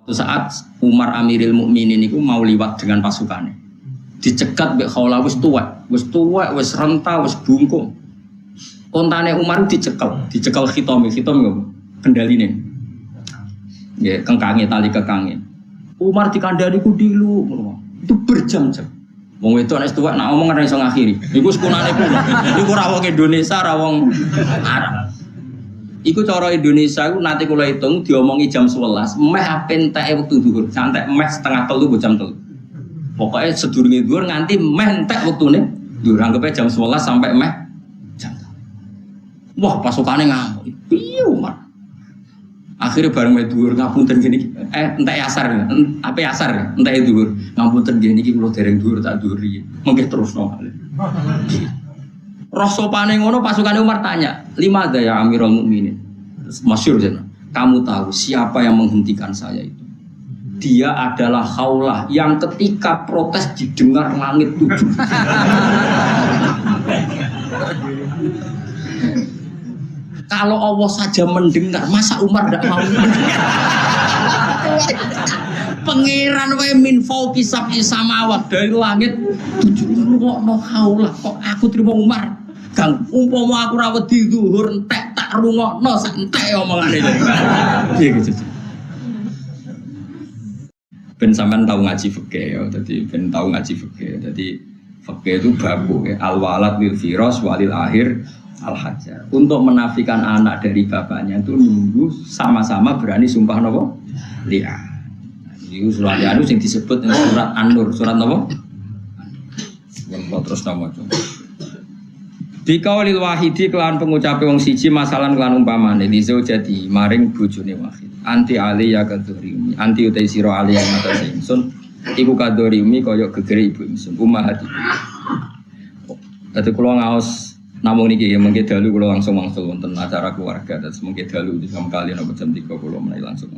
Saat Umar Amiril Mukminin itu mau liwat dengan pasukannya, dicegat mbek Khawlah wis tuwek, wis renta, wis bungkung. Kontane Umar dicekel khitam ngopo? Kendaline. Nggih, kengkange tali kekange. Umar dikandani ku dilu ngono. Itu berjam-jam. Wong wedok nek tuwek nak omong ora iso ngakhiri. Iku sekunane kuwi. Iku ora wong Indonesia, ora wong Arab. Iku cara Indonesia iku nanti kula hitung diomongi jam 11, meh ape enteke wektu dhuwur, santai meh setengah 3 mbok jam 3. Pokoke sedurunge dhuwur nganti meh entek wektune dhuwur, anggape jam 11 sampai meh jam 3. Wah, pasukane ngamuk. Piye Umar? Akhirnya bareng meh dhuwur ngapunten gini. Entek asar. Ape asar? Entek dhuwur. Ngapunten gini iki kula dereng dhuwur tak dhuwur iki. Mengke terusno. Roh sopane ngono pasukane Umar tanya, "Lima ada ya Amirul Mukminin?" Masyhur jeneng. Kamu tahu siapa yang menghentikan saya itu? Dia adalah Khawlah yang ketika protes didengar langit 7. Kalau Allah saja mendengar, masa Umar tidak mau mendengar? Pangeran wae min fauqi sab'i samawat, dari langit 7 rungokno Khawlah kok aku terima Umar. Kang umpama aku ra wedi zuhur entek tak rungokno sak entek omongane. Piye gitu. Ben sampean tahu ngaji fikih ya, dadi ben tahu ngaji fikih. Dadi fikih itu babu ya, al-walad lil firas walil akhir al-hajar. Untuk menafikan anak dari bapaknya itu nunggu sama-sama berani sumpah napa? Li'an. Iku surat anu sing disebut surat An-Nur, surat napa? Terus nama coba. Dikaulil wahidi kelan pengucape wong siji masalan kelan umpamane lizo jadi maring bojone wahid. Anti ali ya kadorimi, anti utai sira ali yang atase ingsun iku kadorimi kaya gegere ibu ingsun ummahati. Dadi kula ngaos namung niki ya mengke dalu kula langsung wonten acara keluarga terus mengke dalu jam kali napa jam 3 kula menawi langsung.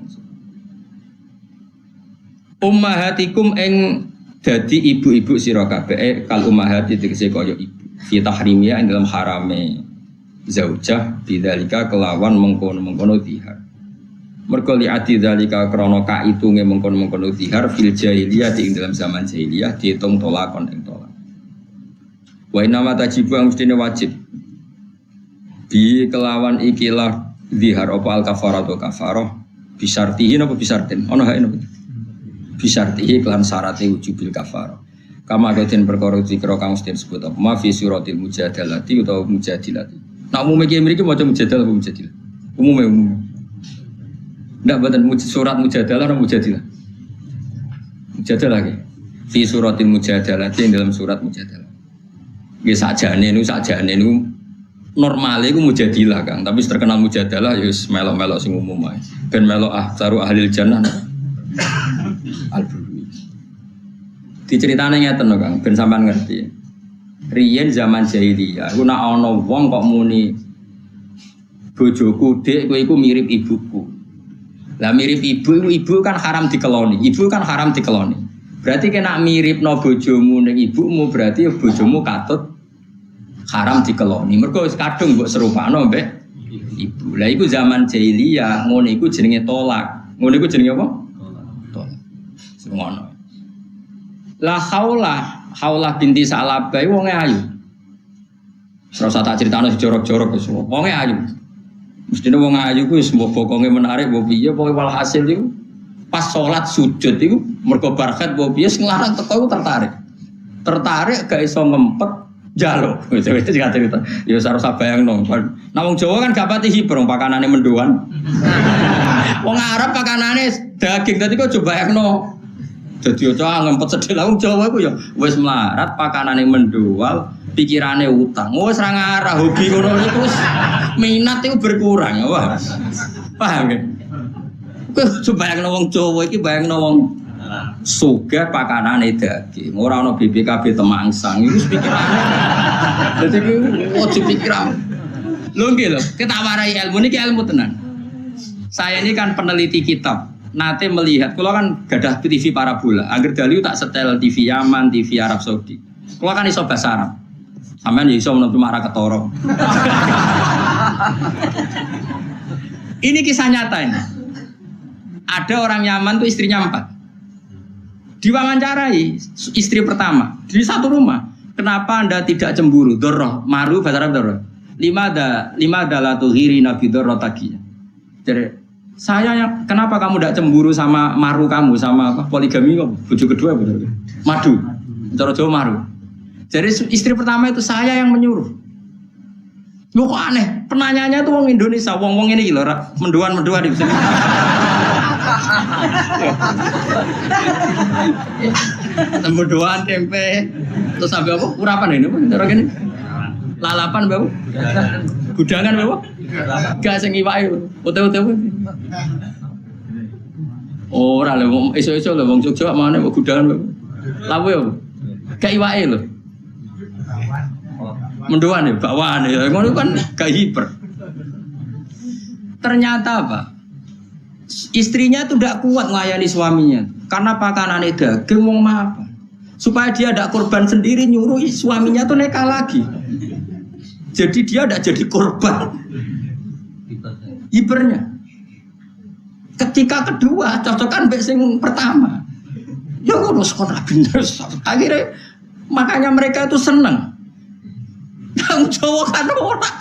Ummahatikum ing dadi ibu-ibu sira kabeh kal ummahati tegese kaya ibu. Fi tahrimiyah dalam harame zaujah bidzalika kelawan mengkono-mengkono dihar. Mergo li ati dzalika krana kaitunge mengkono-mengkono dihar fil jahiliyah ing dalam zaman jahiliyah diitung tolakon ing tolak. Wa inna ma tajibu ang mestine wajib. Bi kelawan ikilah dihar apa al kafaratu kafarah bisartihi napa bisartin. Ono hae napa? Bisartihi kelan syarate wujubil kafarah. Kama adoten perkara zikra kang mesti disebut apa ma fi suratil mujadalati utawa mujadilati. Nak umume iki mriki maca mujadalah apa mujadilah? Umume. Ndak boten surat mujadalah atau mujadilah? Mujadalah iki. Fi suratil mujadalati dalam surat mujadalah. Nggih sakjane niku normale iku mujadilah Kang, tapi terkenal mujadalah ya wis melok-melok sing umum ae. Ben melok ahtaru ahlil jannah. Diceritane ngeten lho Kang, ben sampean ngerti. Riyen zaman jahiliyah, iku nek ana wong kok muni bojoku Dik, kowe iku mirip ibuku. Lah mirip ibu kan haram dikeloni. Ibu kan haram dikeloni. Berarti kena miripno bojomu ning ibumu, berarti bojomu katut haram dikeloni. Mergo kadung mbok serupano mbek ibu. Lah iku zaman jahiliyah, ngono iku jenenge tolak. Ngono iku jenenge apa? Tolak. Semono. La Khawlah binti Sa'labah wonge ayu. Serasa tak critakno jorok-jorok wis wonge ayu. Mestine wong ayu ku wis mbok bokonge menarik mbok piye pokoke walhasil iku pas salat sujud iku mergo barkat mbok piye sing larang teko iku tertarik. Tertarik gak iso ngempet njaluk. Wis iki cerita. Ya sarasa bayangno. Nah wong Jawa kan gak pati hibrong pakanane mendoan. Wong Arab pakanane daging dadi kok coba bayangno. Jadi ojo ngempet sedih lah wong Jawa iku ya wis melarat pakanane mendoal, pikirane utang. Wis ra ngarah hobi ngono iku wis minat iku berkurang. Wah. Paham ya? Kok bayangno wong Jawa iki bayangno wong sugih pakanane daging. Ora ana BPKB temangsang iku pikirane. Dadi iku ojo pikiran. Lho nggih lho, kita warai ilmu niki ilmu tenan. Saya ini kan peneliti kitab. Nate melihat, kalau kan gadah TV parabola, agar daliu tak setel TV Yaman, TV Arab Saudi. Kalau kan iso bahasa Arab, sampean ya iso menentu marah ketoro. Ini kisah nyata ini. Ada orang Yaman tuh istrinya 4. Diwawancarai istri pertama di satu rumah. Kenapa Anda tidak cemburu? Dorroh, maru bahasa Arab dorroh. Lima adalah tuhiri nabi dorroh tagi. Jadi kenapa kamu tidak cemburu sama maru kamu sama apa? Poligami kamu? Bojo kedua betul. Madu. Cara Jawa maru. Jadi istri pertama itu saya yang menyuruh. Loh kok aneh? Penanyanya tuh wong Indonesia, wong ini gitu, menduan di sini. Menduan tempe, terus sampai apa? Urapan ini, cara gini. Lalapan bawa, gudangan bawa, gas yang iwak itu, ote. Ora lho, wong iso-iso lho, wong Jogja mana bawa gudangan bawa, lawe yo, gak iwak itu. Mendoan ya, bakwaan ya, ngono kan gak hiper. Ternyata apa? Istrinya itu tidak kuat melayani suaminya, karena pakanannya daging mau apa? Supaya dia tidak korban sendiri nyuruh suaminya tuh neka lagi. Jadi dia tidak jadi korban. Hipernya. Ketika kedua cocokan mbek sing pertama. Ya ngono sekolah bener. Akhirnya makanya mereka itu senang. Yang Jawa kan ora.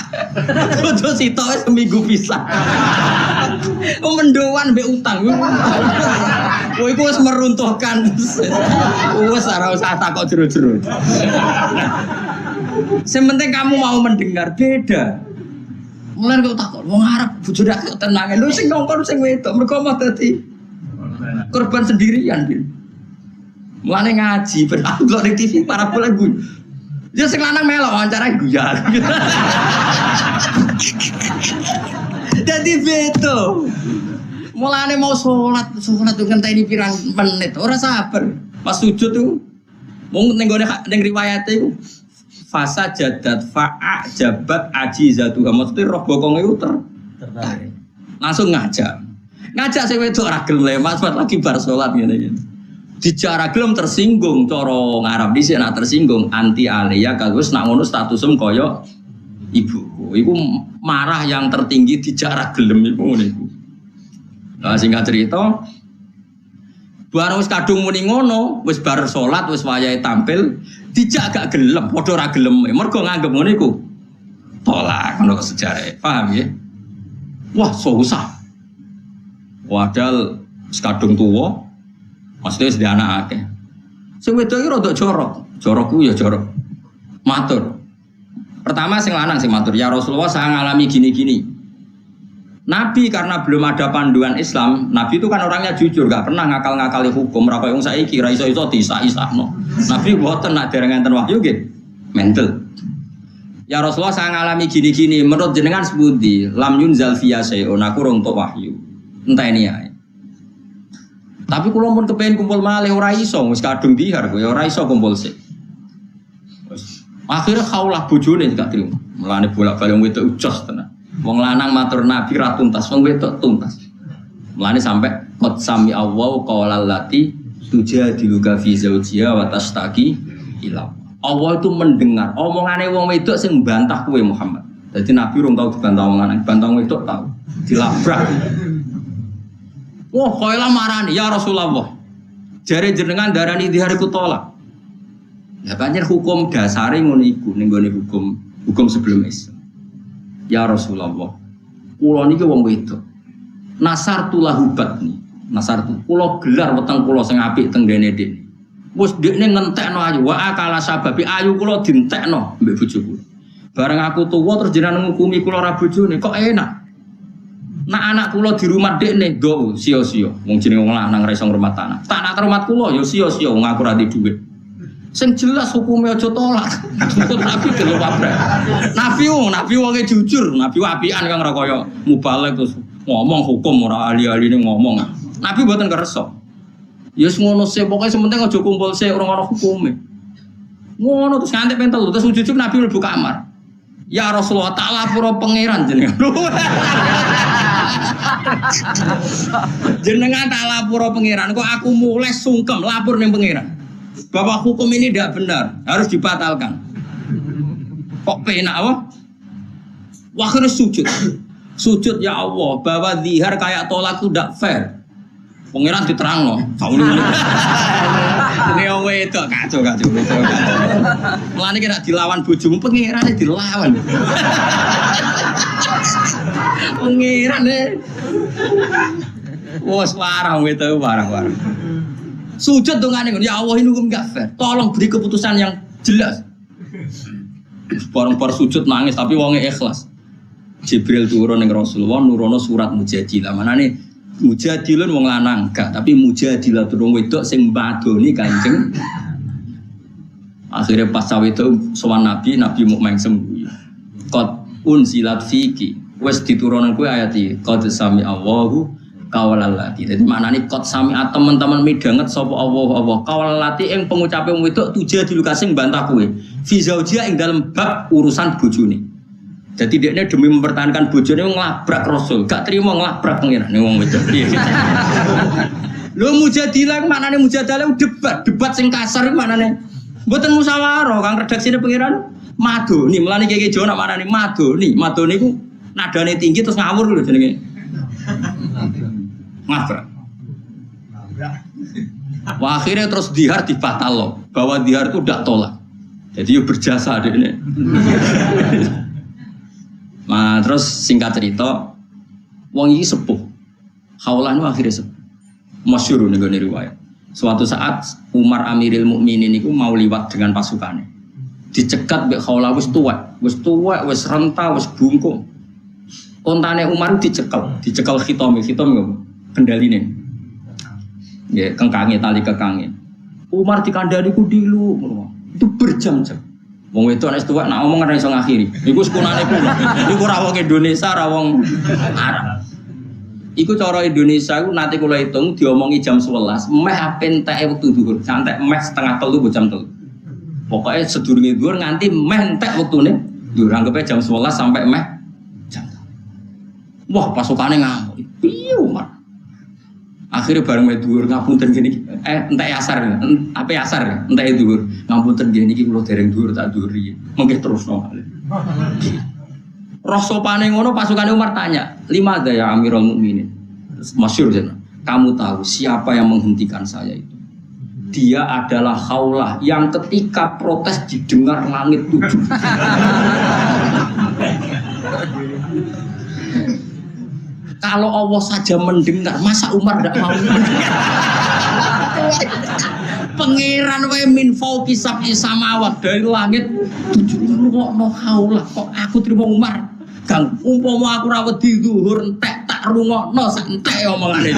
Bojo sitok seminggu bisa. Mendoan mbek utang. Kowe iku wis meruntuhkan. Wis ora usah takok jero-jero. Sementing kamu mau mendengar beda. Mulai kok takok wong Arab bojo dak tenange. Lho sing ngongkon sing wedok mergo mau dadi korban sendirian gitu. Mulane ngaji ben aku kok ning TV para bola gue. Dia sing lanang melok wawancara guyon. Dadi beto. Mulane mau sholat tuh ngenteni pirang menit, ora sabar. Pas sujud tuh mung ning gone ning riwayate iku fasa jadat fa'a jabat ajizatu. Maksudnya roh bokong itu tertarik. Langsung ngajak sing wedok ora gelem lemas lagi bar salat ngene. Dicara gelem tersinggung cara ngarep dhisik nak tersinggung anti alia kagus nak ngono statusem kaya ibuku. Iku marah yang tertinggi dicara gelem iku ngene iku. Nah singkat cerita bareng wis kadung muni ngono, wis bar salat wis wayahe tampil, dijak gak gelem, padha ora gelem. Mergo nganggep ngono iku tolak ngono sejarah. Paham ya? Wah, susah. Padahal wis kadung tuwa, maksudnya wis anak akeh. Sing wedok iki rada jorok ku ya jorok. Matur. Pertama sing lanang sing matur, ya Rasulullah saya ngalami gini-gini. Nabi karena belum ada panduan Islam, Nabi itu kan orangnya jujur, gak pernah ngakal-ngakali hukum. Rapa yang saiki ra iso-iso disah-isahno. Nabi mboten nak dereng enten wahyu nggih. Mental. Ya Rasulullah saya ngalami gini-gini, menurut jenengan sepundi? Lam yunzal fiya sayun, aku rong tok wahyu. Enteni ae. Tapi kula pun kepengin kumpul malih ora iso, wis kadung dihar kowe ora iso kumpul sik. Akhirnya kaulah bojone gak trimo. Mulane bolak-balik wedok ujos tenan. Wong lanang matur Nabi ra tuntas, wong wedok tuntas. Mulane sampai qad sami Allah qaulal lati tujadiluka fi zawjiha wa tastaqi ila. Allah itu mendengar omongane wong wedok sing mbantah kowe Muhammad. Jadi Nabi rung tau dibantah wong lanang, bantah wong wedok tau. Dilabrak. Wah, kowe lah marani ya Rasulullah. Jare jenengan darani dihariku tolak. Ya pancen hukum dasare ngono iku ning gone hukum sebelum Islam. Ya Rasulullah, kula niki wong wedok. Nasartu lahu batni. Nasartu kula gelar weteng kula sing apik teng dene dene. Wis dekne ngentekno ayu, wa akala sababi ayu kula dintekno mbek bojo kula. Bareng aku tuwa terus jenengan ngukumi kula ra bojone, kok enak. Nak anak kula di rumah dekne go sia-sia. Wong jenenge wong lanang ra iso ngrumat tanah. Tak nak rumah kula ya sia-sia wong aku ra di dhuwit. Sing jelas hukumnya aja tolak. Nabi gelem wabrek. Nabi wonge jujur, Nabi apian kang ora kaya mubalek terus ngomong hukum ora ahli-ahline ngomong. Nabi mboten kersa. Ya wis ngono sih, pokoke sementing aja kumpul sih ora ono hukume. Ngono terus nganti pentel terus jujur Nabi mlebu kamar. Ya Rasulullah tak lapor pangeran jenengan. Jenengan tak lapor pangeran kok aku mulai sungkem lapor ning pangeran. Bahwa hukum ini tidak benar, harus dibatalkan. Kok penak apa? Wah, harus sujud ya Allah, bahwa zihar kayak tolak itu tidak fair. Pangeran diterangno. Sauni. Ini wong wedok kacau. Mulane kira dilawan bojomu pangerane dilawan. Pangerane. Wes warang wedok warang. Sujud dongane ngono, ya Allah ini hukum enggak fair. Tolong beri keputusan yang jelas. Bareng-bareng sujud nangis tapi wonge ikhlas. Jibril turun ning Rasulullah nurono surat Mujadilah. Manane Mujadilun wong lanang gak, tapi Mujadilah turun wedok sing mbadoni Kanjeng. Akhirnya pas cawe itu sowan Nabi mau mengsem kuwi. Qad unzilat fiki. Wes diturunkan kuwi ayat iki. Qad sami Allahu qaulal lati. Dadi maknane qad sami teman-teman midanget sapa Allah qaulal lati ing pengucape wedok Tujadilu kasing bantah kuwi. Fi zaujia ing dalem bab urusan bojone. Jadi dia demi mempertahankan bojone nglabrak Rasul, gak terima nglabrak pengiran wong wedok. Lho Mujadilah maknane Mujadalah debat sing kasar maknane. Mboten musyawarah, Kang redaksine pengiran madoni, melane kiye Jawa nak maknane madoni. Madoni ku nadane tinggi terus ngawur lho jenenge. Nglabrak. Wah akhirnya terus dihar dibatal bahwa dihar itu udah tolak. Jadi yo berjasa dekne. Nah, terus singkat cerita, wong iki sepuh. Khawlah itu akhirnya sepuh. Masyhur ning riwayat. Suatu saat Umar Amiril Mukminin niku mau liwat dengan pasukannya. Dicegat mbek Khawlah wis tuwek, wis renta, wis bungkung. Kontane Umar dicekel khitam ngono. Kendaline. Nggih, kengkange tali kekange. Umar dikandani ku dilu ngono. Itu berjam-jam. Wong wedok nek tuwek nak omong ora iso ngakhiri. Iku sekunane kuwi. Iku ora wong Indonesia, ora wong Arab. Iku cara Indonesia iku nanti kula hitung diomongi jam 11, meh ape enteke wektu dhuwur, santai meh setengah 3 jam 3. Pokoke sedurunge dhuwur nganti meh entek wektune. Dhuwur anggape jam 11 sampai meh jam 3. Wah, pasukane ngamuk. Piye Umar? Akhirnya bareng wae dhuwur ngapunten gini. Entek asar. Apa asar? Entek dhuwur. Ngapunten gini iki kula dereng dhuwur tak dhuwuri. Mengke terusno. Roh sopane ngono pasukane Umar tanya, "Lima ada ya Amirul Mukminin?" Masyhur jeneng. Kamu tahu siapa yang menghentikan saya itu? Dia adalah Khawlah yang ketika protes didengar langit 7. Kalau Allah saja mendengar, masa Umar tidak mau mendengar? Pangeran wae min fauqi sab'i samawat dari langit 7 rungokno Khawlah kok aku terima Umar. Kang umpama aku ra wedi zuhur entek tak rungokno santai omongane.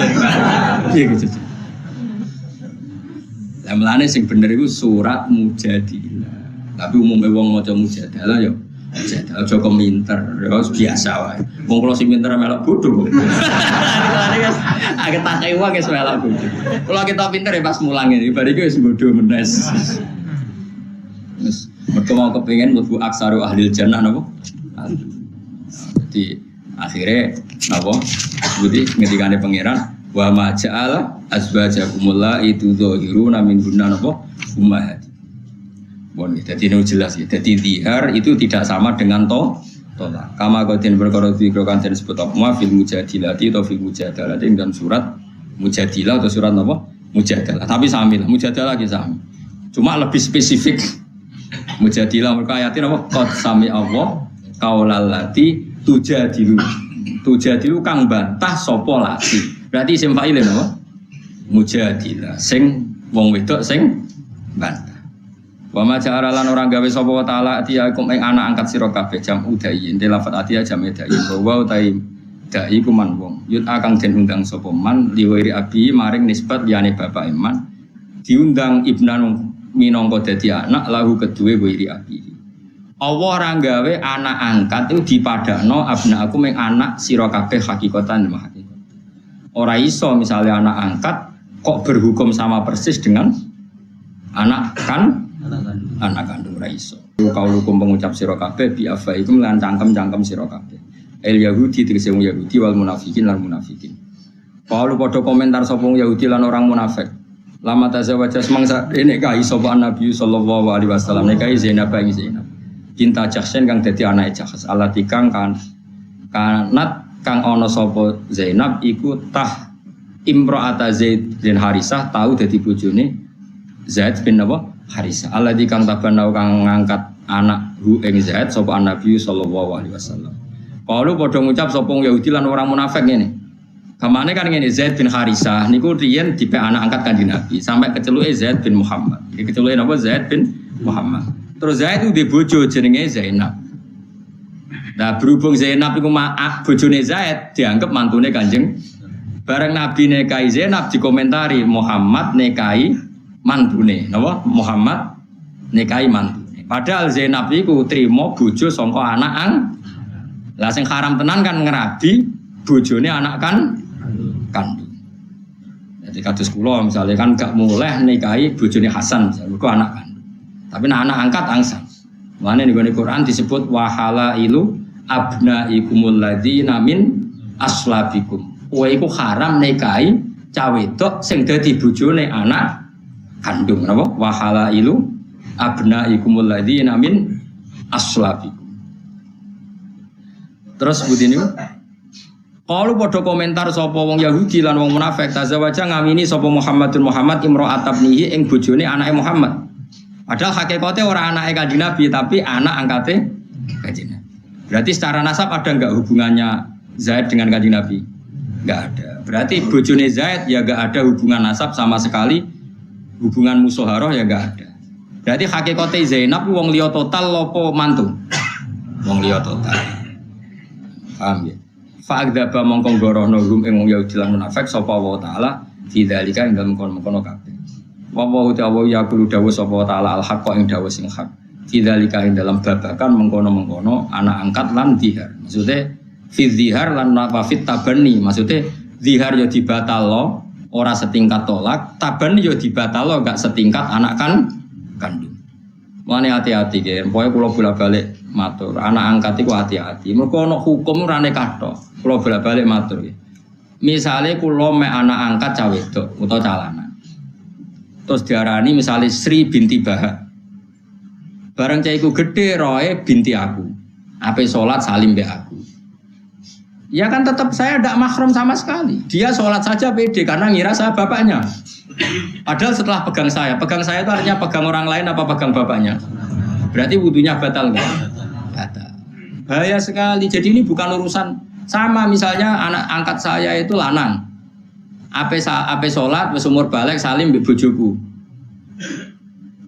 Piye gitu. Lah melane sing bener iku surat Mujadilah. Tapi umumnya wong maca Mujadalah ya aja kominter, ya biasa wae. Wong kula sing pinter melok bodho. Agak tak kaya wong wis melok bodho. Kula kita pinter ya pas mulang iki, bar iki wis bodho menes. Wis mergo mau kepengin mlebu aksaru ahlil jannah napa? Jadi akhirnya napa? Budi ngendikane pangeran wa ma ja'ala azwajakumul itu dzahiruna min hunna napa? Ummahat. Bon, jadi ini jelas ya. Jadi zihar itu tidak sama dengan tolak. Kama kodin berkorot dikrokan dan disebut apa? Fil mujadilati atau fil mujadalati dalam surat Mujadilah atau surat apa? Mujadalah. Tapi sami lah. Mujadalah lagi sami. Cuma lebih spesifik. Mujadilah mereka ayatin apa? Qad sami Allah qaulal lati tujadilu. Tujadilu kang bantah sapa lati. Berarti isim fa'il apa? Mujadilah. Sing wong wedok sing bantah. Wa ma ja'ala lan ora gawe sapa wa ta'ala atiyakum ing anak angkat sira kabeh jam udai ente lafat atiya jam udai wa utai dai kuman wong yut akang den undang sapa man liwiri abi maring nisbat liyane bapak iman diundang ibnan minangka dadi anak lahu kedue wiri abi. Allah ora gawe anak angkat itu dipadakno abna aku ing anak sira kabeh hakikatan mah hakikat. Ora iso misalnya anak angkat kok berhukum sama persis dengan anak kandung ra iso. Kaulukum pengucap sira kabeh bi afaikum lan cangkem-cangkem sira kabeh. El Yahudi tegese wong Yahudi wal munafikin lan munafikin. Kalau padha komentar sapa wong Yahudi lan orang munafik. Lama tazawaja semangsa dene kai sapa Nabi sallallahu alaihi wasallam nek kai Zainab ing Zainab. Cinta Jahsen kang dadi anake Jahs alati kang kanat kang ana sapa Zainab iku imra'ata Zaid bin Harisah tahu dadi bojone Zaid bin Harisah. Alladzi kang tabanau kang ngangkat anak ing Zaid sapa Nabi sallallahu alaihi wasallam. Kalau padha ngucap sapa Yahudi lan orang munafik ngene. Kamane kan ngene Zaid bin Harisah niku riyen dipek anak angkat Kanjeng Nabi sampai keceluke Zaid bin Muhammad. Iki keceluke napa Zaid bin Muhammad. Terus Zaid itu di bojo jenenge Zainab. Nah berhubung Zainab iku bojone Zaid dianggap mantune Kanjeng. Bareng Nabi nikahi Zainab dikomentari Muhammad nikahi mantune. Napa? Muhammad nikahi mantune. Padahal Zainab iku trimo bojo saka anak lah sing haram tenan kan ngerabi bojone anak kandung. Jadi kados kula misalnya kan gak muleh nikahi bojone Hasan misalnya kok anak kandung. Tapi anak angkat angsal. Mane ning Quran disebut wahalailu abnaikumul ladzina min aslabikum. Kowe iku haram nikahi cah wedok sing dadi bojone anak kandung. Napa? Wahalailu abnaikumul ladzina min aslabikum. Terus budine kalau pada komentar sapa wong Yahudi lan wong munafik tazawaja ngamini sapa Muhammadun Muhammad imra'at abnihi ing bojone anake Muhammad. Padahal hakikatnya orang anake Kanjeng Nabi tapi anak angkate Kanjeng Nabi. Berarti secara nasab ada enggak hubungannya Zaid dengan Kanjeng Nabi? Enggak ada. Berarti bojone Zaid ya enggak ada hubungan nasab sama sekali. Hubungan musyawarah ya enggak ada. Berarti hakikatnya Zainab wong liya total lopo mantu? Wong liya total. Paham ya? Fa'adzaba mongkong gorohno hum ing wong Yahudi lan munafik sapa wa taala fi dzalika ing dalem kono-kono kabeh. Wa ta'ala yaqulu dawu sapa taala al haqqa ing dawu sing hak. Fi dzalika ing dalem babakan mengkono-mengkono anak angkat lan dihar. Maksudnya fi dzihar lan wafit tabani. Maksudnya dzihar ya dibatalo ora setingkat tolak, tabani ya dibatalo enggak setingkat anak kandung. Mane hati-hati nggih. Pokoke kula bolak-balik matur, anak angkat iku hati-hati. Mergo ana hukum rane kathok. Kula bolak-balik matur nggih. Misale kula mek anak angkat cah wedok utawa cah lanang. Terus diarani misale Sri binti Bahak. Bareng cah iku gedhe roe binti aku. Ape salat salim mbek aku. Ya kan tetap saya tidak mahram sama sekali. Dia sholat saja pede karena ngira saya bapaknya. Padahal setelah pegang saya itu artinya pegang orang lain apa pegang bapaknya? Berarti wudunya batal nggak? Batal. Bahaya sekali. Jadi ini bukan urusan sama misalnya anak angkat saya itu lanang. Ape sholat, umur balik salim mbek bojoku.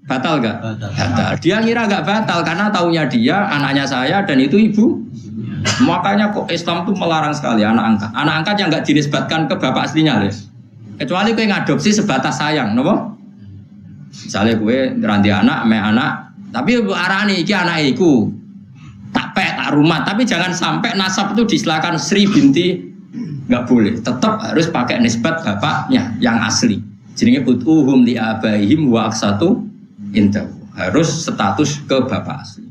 Batal nggak? Batal. Dia ngira nggak batal karena taunya dia anaknya saya dan itu ibu. Makanya kok Islam itu melarang sekali anak angkat. Anak angkat yang nggak dinisbatkan ke bapak aslinya, Les. Kecuali kue ngadopsi sebatas sayang, nopo? Misalnya kue ranti anak, tapi arani iki anak iku tak rumah. Tapi jangan sampai nasab itu disilakan Sri binti, nggak boleh. Tetap harus pakai nisbat bapaknya yang asli. Jenenge utuhum li abaihim wa aksatu intahu. Harus status ke bapak asli.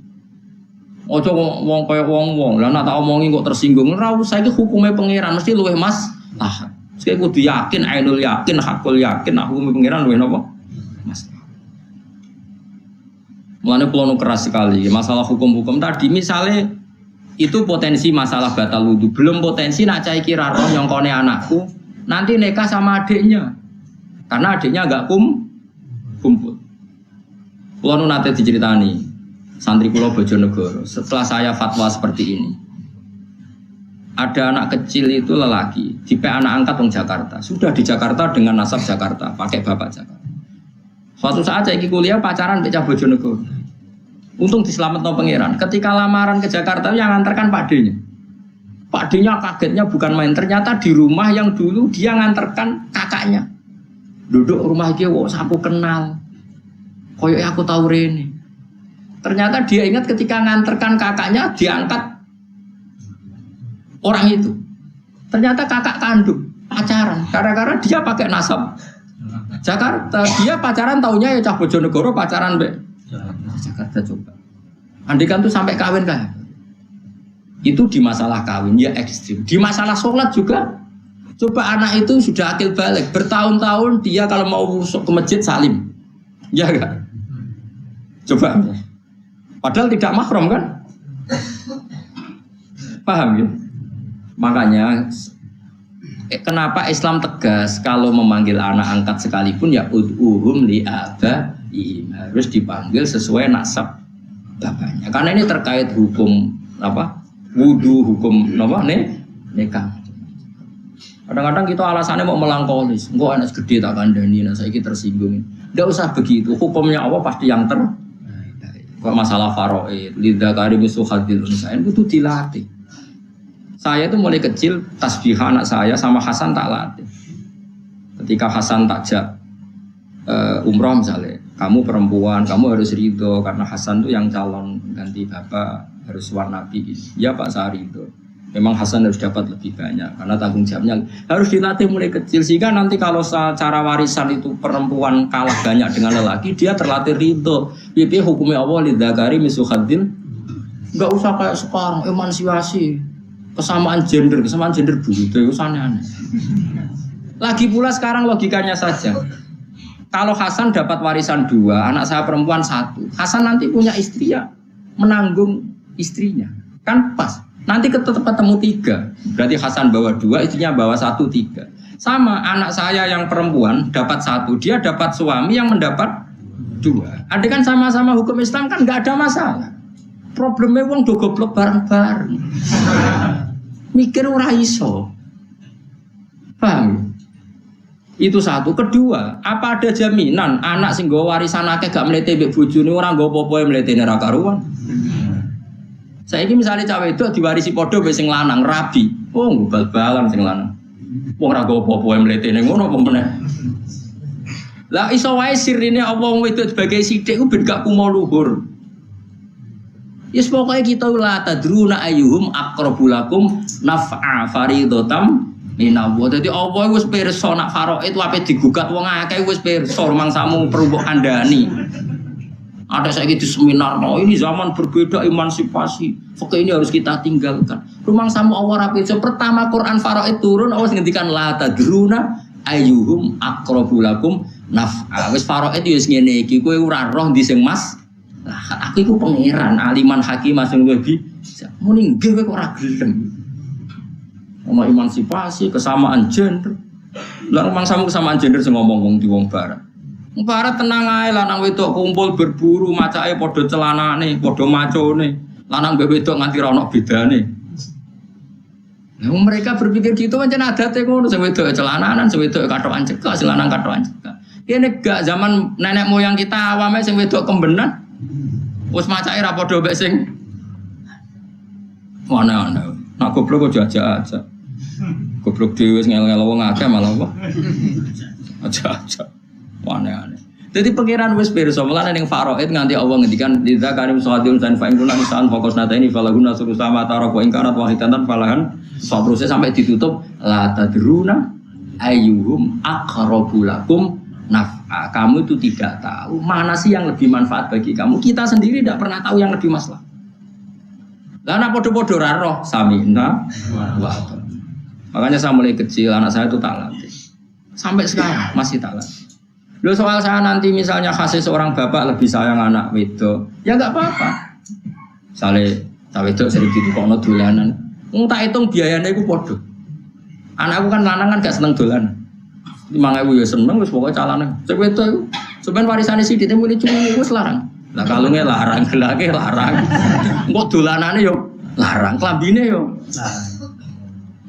Ojo wong kaya wong. Lah nek tak omongi kok tersinggung. Ora usah iki hukume pangeran mesti luwih Mas. Ah, saya kudu yakin, ainul yakin, hakul yakin hukume pangeran luwih napa? Mas. Mulane kula keras sekali masalah hukum-hukum tadi misalnya itu potensi masalah batal wudu. Belum potensi nak cah iki ra roh nyongkone anakku nanti nikah sama adiknya. Karena adiknya enggak kumpul. Kula nu nate diceritani santri kula Bojonegoro, setelah saya fatwa seperti ini, ada anak kecil itu lelaki, dipek anak angkat wong Jakarta, sudah di Jakarta dengan nasab Jakarta, pakai bapak Jakarta. Suatu saat saya kuliah pacaran mbek cah Bojonegoro. Untung diselametno pangeran. Ketika lamaran ke Jakarta yang nganterkan Pak D-nya. Pak D-nya kagetnya bukan main, ternyata di rumah yang dulu dia nganterkan kakaknya. Duduk rumah iki wong aku kenal. Koyo aku tahu rene. Ternyata dia ingat ketika nganterkan kakaknya diangkat orang itu. Ternyata kakak kandung pacaran. Gara-gara dia pakai nasab Jakarta. Dia pacaran taunya ya cah Bojonegoro pacaran mbek Jakarta coba. Andikan tuh sampai kawin kan? Itu di masalah kawin ya ekstrim. Di masalah sholat juga. Coba anak itu sudah akil balik. Bertahun-tahun dia kalau mau ke masjid salim. Ya enggak? Coba. Padahal tidak mahram kan? Paham ya? Makanya Kenapa Islam tegas kalau memanggil anak angkat sekalipun ya ud'uhum li abaihim, harus dipanggil sesuai nasab bapaknya. Karena ini terkait hukum apa? Wudu, hukum apa nikah. Kadang-kadang kita alasannya mau melangkolis, engkau anak gede tak kandani, nah saya tersinggung. Tidak usah begitu, hukumnya Allah pasti yang terbaik. Kalau masalah faraid, lidzakari mislu hadzil unsayain itu dilatih. Saya itu mulai kecil tasbih anak saya sama Hasan tak latih. Ketika Hasan takjak umroh misalnya, kamu perempuan, kamu harus ridho karena Hasan itu yang calon ganti bapak, harus warnabi. Ya Pak saya ridho. Memang Hasan harus dapat lebih banyak karena tanggung jawabnya harus dilatih mulai kecil sehingga nanti kalau secara warisan itu perempuan kalah banyak dengan lelaki, dia terlatih ridho. Piye hukumnya Allah lidzakari mislu hadzil. Enggak usah kayak sekarang emansipasi, kesamaan gender begitu itu aneh-aneh. Lagi pula sekarang logikanya saja. Kalau Hasan dapat warisan 2, anak saya perempuan 1, Hasan nanti punya istri ya menanggung istrinya. Kan pas. Nanti tetap ketemu 3. Berarti Hasan bawa 2, istrinya bawa 1, 3. Sama anak saya yang perempuan dapat 1, dia dapat suami yang mendapat 2. Andai kan sama-sama hukum Islam kan nggak ada masalah. Problemnya wong do goblok bareng-bareng. Mikir ora iso. Paham? Itu satu. Kedua, apa ada jaminan anak sing nggawa warisan akeh gak mlete mbek bojone ora nggo apa-apa mletene ra karuan? Saiki misale cawe itu diwarisi padha mbek sing lanang rabi. Oh, bal-balan sing lanang. Wong ora nggo apa-apa mletene ngono apa meneh. Lah iso wae sirine Allah wedok sebagai sithik ku ben gak kumo luhur. Yes pokoknya kita la tadruna ayyuhum aqrabu lakum naf'a faridotam minallah. Dadi Allah wis pirsa nak faraid wae digugat wong akeh wis pirsa mangsamu perlu kandhani. Ada saiki di seminar, oh ini zaman berbeda emansipasi. Fakih ini harus kita tinggalkan. Rumang samu Allah rapi. So, pertama Quran faraid turun, Allah ngendikan la tadruna ayyuhum aqrabu lakum naf'a. Wis faraid wis ngene iki, kowe ora roh ndi sing mas. Lah aku iku pangeran, aliman hakim sing lebih. Muni nggih kowe kok ora gelem. Ono emansipasi, kesamaan gender. Lah rumang samu kesamaan gender sing ngomong wong di wong barat. Barat tenang ae lanang wedok kumpul berburu macake padha celanane, padha macone. Lanang mbek wedok nganti ra ono bedane. Nah, mereka berpikir gitu pancen adate ngono, sing wedok celananan, sing wedok katokan cekak, sing lanang katokan cekak. Kene gak zaman nenek moyang kita awame sing wedok kembenan. Wis macake ra padha mbek sing mana-mana. Nak goblok kok aja-aja. Goblok dhewe wis ngel-ngel wong akeh malah apa? Aja-aja. Aneh-aneh. Jadi pengiran wis pirsa mulane ning faraid nganti Allah ngendikan idza karim sawadun san fa ingkuna nisan fokus nata ini falaguna suru sama taraq wa ingkarat wahidatan falahan sabruse sampai ditutup la tadruna ayyuhum aqrabu lakum naf'a. Kamu itu tidak tahu mana sih yang lebih manfaat bagi kamu. Kita sendiri tidak pernah tahu yang lebih maslahat. Lah ana padha-padha ra roh samina wa makanya saya mulai kecil anak saya itu tak latih. Sampai sekarang masih tak latih. Loh soal saya nanti misalnya kasih seorang bapak lebih sayang anak wedok, ya nggak apa-apa. Misalnya tak wedok sering ditukono dolanan, tak hitung biayanya itu podo. Anakku kan lanang kan gak seneng dolanan. 5.000 ya seneng, wis pokoknya calane. Cek wedok itu, sebenarnya warisannya sih ditemui cuma wis larang. Lah kalungnya larang, gelake larang. Kok dolanane yo larang, klambine yo.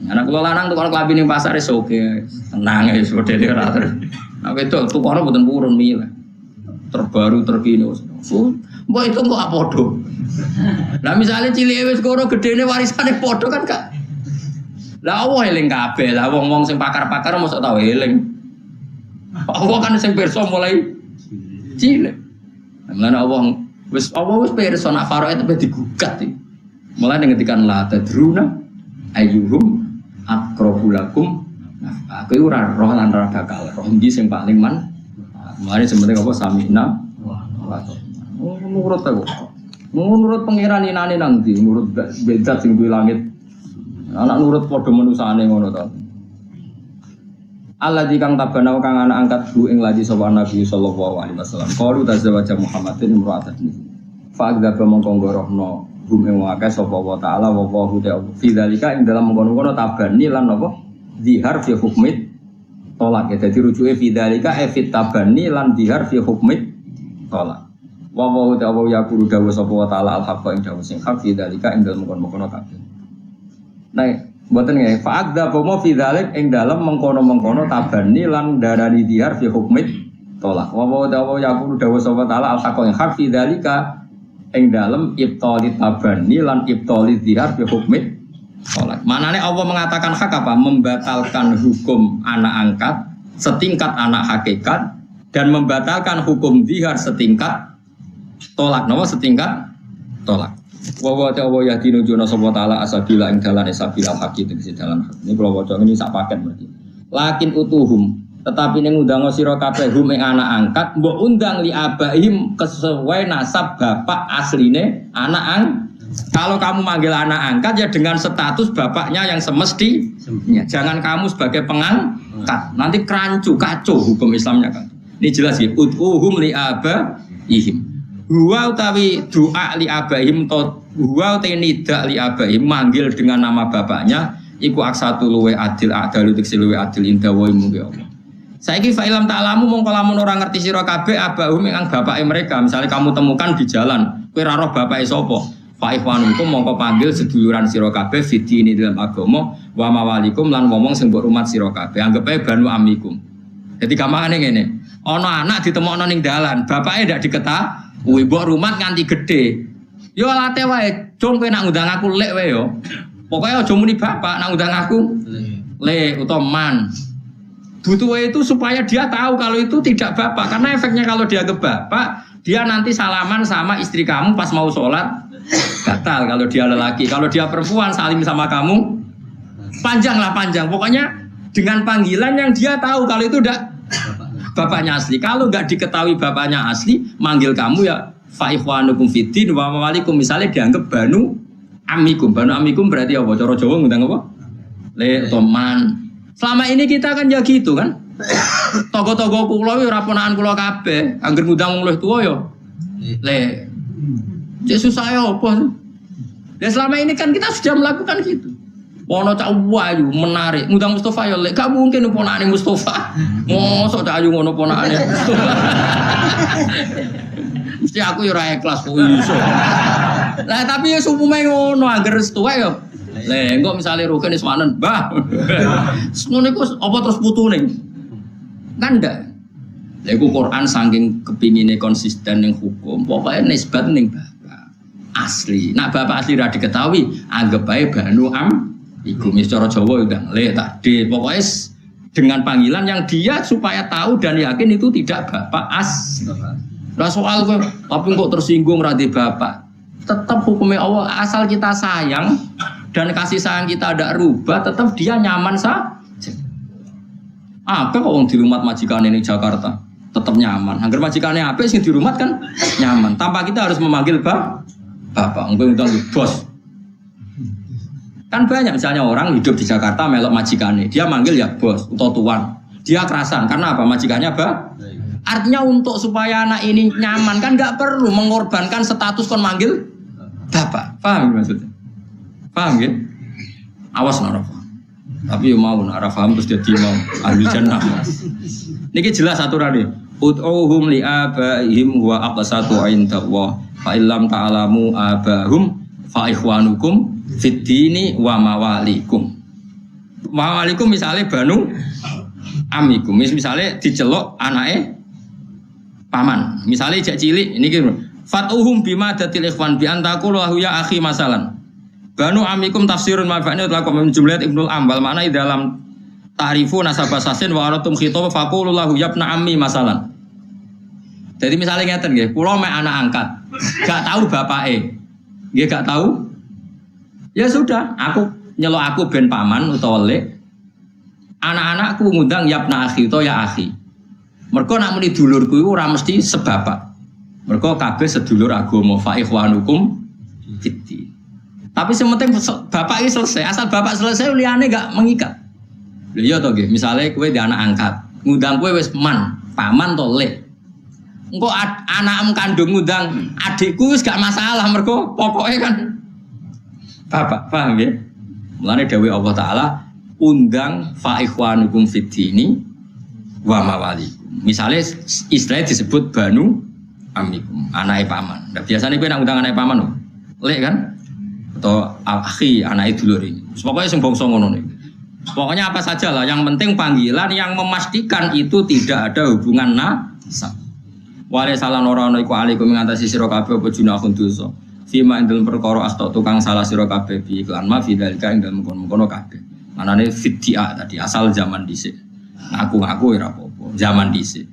Anak kula lanang tukang klambi ning pasar wis oke, tenang ya modele ora terus. Nah wedok tukono mboten purun milih. Terbaru terkini. Mbok itu kok padha. Lah misale cilike wis koro gedene warisane padha kan gak. Lah Allah eling kabeh. Lah wong-wong sing pakar-pakar mosok tau eling. Allah kan sing pirsa mulai cilik. Mulane Allah wis pirsa nak faraid sampe digugat iki. Mulane ngendikan la tadruna ayyuhum aqrabu lakum. Nah, aku ora roh lan ora bakal roh ndi sing paling man. Mulane sebenarnya apa samina wa nurut aku. Nurut pangeran inane nang ndi? Nurut bezat sing duwe langit. Anak nurut padha manusane ngono to. Allah di kang tabana kang anak angkat bu ing ladi sapa Nabi sallallahu alaihi wasallam. Qalu tazawwaja Muhammadin imra'atan. Fa agza mongko ngorohno bum ing akeh sapa wa taala wa hu ta'ala. Fi dzalika ing dalam mengkono-kono tabani lan apa? dihar fi hukmit tolak ya. Jadi rujuke fidzalika fit tabani lan dihar fi hukmit tolak. Wa wa ta'ala yaqulu dawu sapa wa ta'ala al-haqqa ing dawu sing hak fidzalika ing dalem mengkono kabeh. Nah, mboten nggih fa'adza pomo fidzalik ing dalem mengkono-mengkono tabani lan darani dihar fi hukmit tolak. Wa wa ta'ala yaqulu dawu sapa wa ta'ala al-haqqa ing hak fidzalika ing dalem ibtali tabani lan ibtali dihar fi hukmit tolak. Manane Allah mengatakan hak apa? Membatalkan hukum anak angkat setingkat anak hakikat dan membatalkan hukum dihar setingkat tolak. Napa setingkat tolak. Wa wa ta'ala yahdinu juna sapa ta'ala asabila ing dalane sabila haqi tegese dalan hak. Ini kula waca ini sak paket berarti. Lakin utuhum tetapi ning undang sira kabeh hum ing anak angkat mbok undang li abaihim kesesuai nasab bapak asline anak Kalau kamu manggil anak angkat ya dengan status bapaknya yang semestinya. Jangan kamu sebagai pengangkat. Nanti kerancu, kacau hukum Islamnya kan. Ini jelas ya. Ud'uhum li abaihim. Huwa utawi doa li abaihim to huwa utawi nida li abaihim manggil dengan nama bapaknya iku aksatu luwe adil adalu tiksi luwe adil indah wa imu ya Allah. Saiki fa ilam ta'lamu mongko lamun ora ngerti sira kabeh abahum ing bapake mereka. Misalnya kamu temukan di jalan, kowe ora roh bapake sapa? Fa ikhwanukum mongko panggil seduluran sira kabeh fidi ini dalam agama wa mawalikum lan ngomong sing mbok rumat sira kabeh anggap ae banu amikum. Jadi gampangane ngene, ana anak ditemokno ning dalan, bapake ndak diketahui, mbok rumat nganti gedhe. Yo late wae, cung kowe nak ngundang aku lek wae yo. Pokoke aja muni bapak nak ngundang aku le utawa man. Butuh itu supaya dia tahu kalau itu tidak bapak, karena efeknya kalau dia ke bapak, dia nanti salaman sama istri kamu pas mau sholat batal kalau dia lelaki. Kalau dia perempuan salim sama kamu panjang. Pokoknya dengan panggilan yang dia tahu kalau itu udah bapaknya asli. Kalau nggak diketahui bapaknya asli, manggil kamu ya fa ikhwanukum fiddin wa mawalikum. Misalnya dianggap banu amikum. Banu amikum berarti apa? Cara Jawa ngundang apa? Le toman. Selama ini kita kan ya gitu kan. Togo-togo kula ora ponakan kula kabeh. Angger ngundang wong luwih tuwa ya. Le ya susah ya apa? Dan selama ini kan kita sudah melakukan gitu. Wono cak wayu menarik, ngundang Mustafa ya lek gak mungkin ponakane Mustafa. Mosok cak ayu ngono ponakane Mustafa. Mesti aku ya ora ikhlas kok iso. Lah tapi ya umume ngono angger tuwa ya. Lah engko misale Rugen wis wanen, Mbah. Ngono iku apa terus putune? Kan ndak. Lha iku Quran saking kepingine konsisten ning hukum, pokoke nisbat ning asli. Nak bapak asli ra diketahui, anggap bae banu iku cara Jawa udah le takde. Pokoknya dengan panggilan yang dia supaya tahu dan yakin itu tidak bapak asli. Lah soal kok tapi kok tersinggung ra di bapak. Tetap hukumnya Allah asal kita sayang dan kasih sayang kita ada rubah, tetap dia nyaman saja. Apa kok wong di rumah majikane ning Jakarta tetap nyaman. Angger majikane apik sing di rumah kan nyaman. Tanpa kita harus memanggil bapak, mungkin undang bos. Kan banyak misalnya orang hidup di Jakarta melok majikannya, dia manggil ya bos atau tuan. Dia kerasan karena apa? Majikannya artinya untuk supaya anak ini nyaman kan nggak perlu mengorbankan status kon manggil bapak. Paham maksudnya? Paham ya? Awas nara. Tapi yo mau nara paham terus jadi mau ahli jannah. Niki jelas aturannya. Ud'uhum li abaihim wa aqsatu indallah. Fa illam ta'lamu abahum fa ikhwanukum fid dini wa mawalikum. Mawalikum misalnya banu amikum. Misalnya dicelok anake paman. Misalnya jak cilik niki fatuhum bima datil ikhwan bi antaku lahu ya akhi masalan. Banu amikum tafsirun mafa'ni telah komen jumlah Ibnul Ambal makna di dalam ta'rifu nasabah sasin wa aratum khitab faqulu lahu yabna ammi masalan. Jadi misalnya ngeten nggih, kula mek anak angkat, gak tahu bapake. Nggih gak tahu. Ya sudah, aku nyelok aku ben paman utawa lek. Anak-anakku ngundang yabna akhi utawa ya akhi. Mergo nak muni dulurku iku ora mesti sebapak. Mergo kabeh sedulur agama fa ikhwanukum fiddin. Tapi sementing bapak ini selesai, asal bapak selesai liyane gak mengikat. Lha iya to nggih, misale kowe di anak angkat, ngundang kowe wis man, paman to lek. Engko anakmu kandung ngundang adikku wis gak masalah mergo pokoke kan bapak, paham ya? Mulane dawuh Allah taala undang fa ikhwanukum fid dini wa mawalikum. Misalnya istilahnya disebut banu amikum, anake paman. Nah, biasanya kowe nak undang anake paman lho. Lek kan? Atau akhi anake dulur ini. Pokoknya sing bangsa ngono niku. Pokoknya apa saja lah, yang penting panggilan yang memastikan itu tidak ada hubungan nasab. Wale salah ora ana iku alaikum ngatasi sira kabeh apa junahun dosa. Fima ing dalem perkara asta tukang salah sira kabeh bi iklan ma fidzalika ing dalem kono-kono kabeh. Manane fidya tadi asal zaman dhisik. Ngaku-ngaku ora apa-apa, zaman dhisik.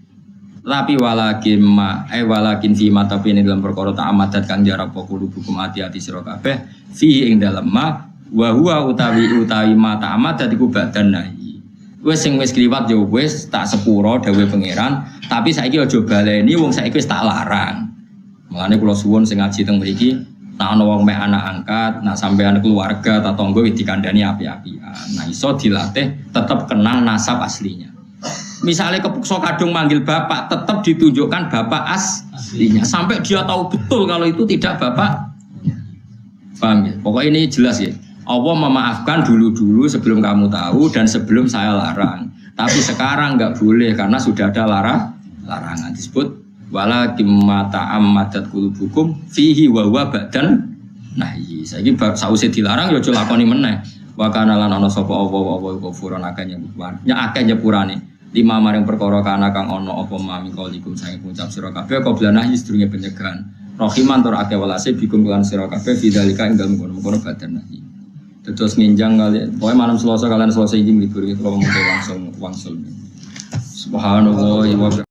Tapi walakin fi ma tapi ing dalem perkara tak amadat kang jarap hukum hati-hati sira kabeh fi ing dalem ma wa huwa utawi ma tak amadat iku badan nahi. Wes sing wis kliwat ya wis tak sepuro dawuh pangeran, tapi saiki aja baleni wong saiki wis tak larang. Mulane kula suwun sing ngaji teng mriki, nek ana wong mek anak angkat, nak sampean keluarga ta tangga wis dikandani api-apian. Nah iso dilatih tetap kenal nasab aslinya. Misalnya kepeksa kadung manggil bapak, tetap ditunjukkan bapak aslinya sampai dia tahu betul kalau itu tidak bapak. Paham ya? Pokoknya ini jelas ya. Allah memaafkan dulu-dulu sebelum kamu tahu dan sebelum saya larang. Tapi sekarang enggak boleh karena sudah ada larangan disebut wala kimata ammadat qulubukum fihi wa huwa badan nahi. Saiki sause dilarang ya aja lakoni meneh. Wa kana lan ana sapa apa kufuran akeh nyepurane. Lima maring perkara kana kang ana apa mami kaulikum saking ngucap sira kabeh qabla nahi sedurunge penyegahan. Rahiman tur akeh welase bikum lan sira kabeh bidzalika ing dalem kono badan nahi. Terus nginjang kali, pokoknya malam Selasa kalian Selasa ini libur itu kalau mau langsung wangsul. Subhanallah.